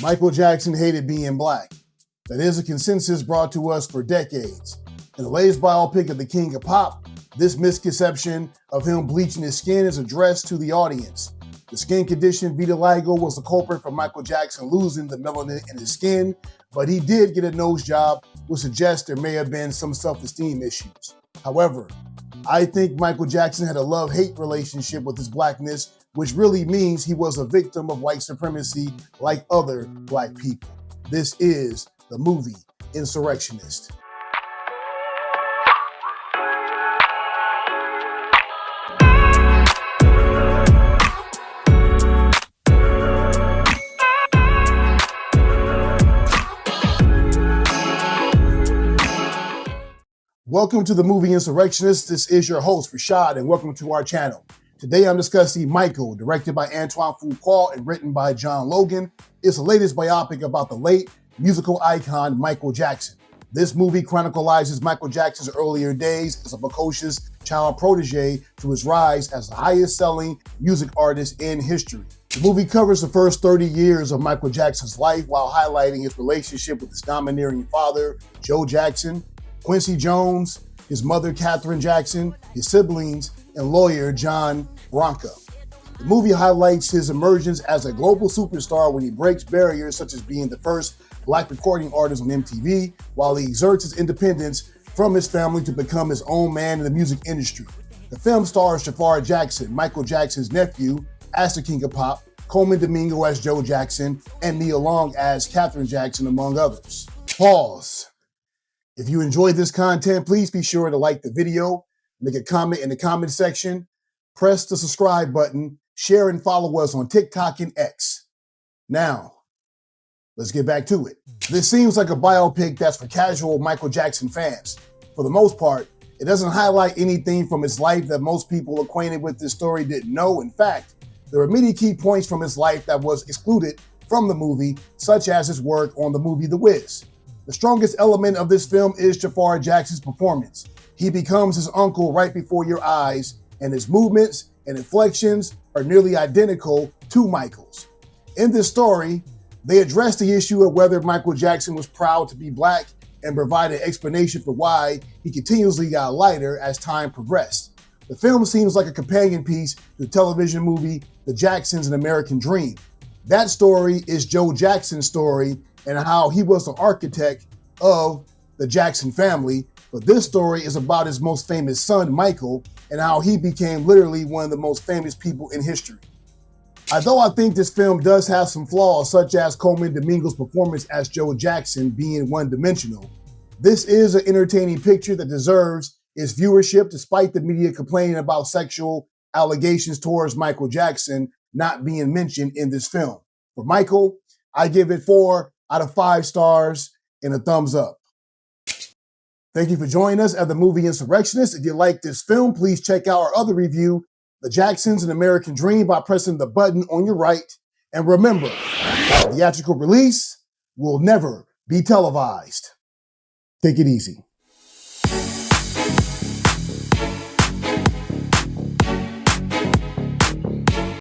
Michael Jackson hated being black. That is a consensus brought to us for decades. In the latest biopic of the King of Pop, this misconception of him bleaching his skin is addressed to the audience. The skin condition vitiligo was the culprit for Michael Jackson losing the melanin in his skin, but he did get a nose job, which suggests there may have been some self-esteem issues. However, I think Michael Jackson had a love-hate relationship with his blackness, which really means he was a victim of white supremacy like other black people. This is the Movie Insurrectionist. Welcome to the Movie Insurrectionist. This is your host, Rashad, and welcome to our channel. Today I'm discussing Michael, directed by Antoine Fuqua and written by John Logan. It's the latest biopic about the late musical icon Michael Jackson. This movie chronicles Michael Jackson's earlier days as a precocious child protege to his rise as the highest-selling music artist in history. The movie covers the first 30 years of Michael Jackson's life while highlighting his relationship with his domineering father, Joe Jackson, Quincy Jones, his mother, Katherine Jackson, his siblings, and lawyer, John Branca. The movie highlights his emergence as a global superstar when he breaks barriers such as being the first black recording artist on MTV, while he exerts his independence from his family to become his own man in the music industry. The film stars Jafar Jackson, Michael Jackson's nephew, as the King of Pop, Coleman Domingo as Joe Jackson, and Nia Long as Katherine Jackson, among others. Pause. If you enjoyed this content, please be sure to like the video, make a comment in the comment section, press the subscribe button, share and follow us on TikTok and X. Now, let's get back to it. This seems like a biopic that's for casual Michael Jackson fans. For the most part, it doesn't highlight anything from his life that most people acquainted with this story didn't know. In fact, there are many key points from his life that was excluded from the movie, such as his work on the movie The Wiz. The strongest element of this film is Jafar Jackson's performance. He becomes his uncle right before your eyes, and his movements and inflections are nearly identical to Michael's. In this story, they address the issue of whether Michael Jackson was proud to be black and provide an explanation for why he continuously got lighter as time progressed. The film seems like a companion piece to the television movie The Jacksons: An American Dream. That story is Joe Jackson's story and how he was the architect of the Jackson family, but this story is about his most famous son, Michael, and how he became literally one of the most famous people in history. Although I think this film does have some flaws, such as Coleman Domingo's performance as Joe Jackson being one-dimensional, this is an entertaining picture that deserves its viewership despite the media complaining about sexual allegations towards Michael Jackson not being mentioned in this film. For Michael, I give it 4 out of 5 stars and a thumbs up. Thank you for joining us at the Movie Insurrectionist. If you like this film, please check out our other review, The Jacksons: An American Dream, by pressing the button on your right. And remember, the theatrical release will never be televised. Take it easy.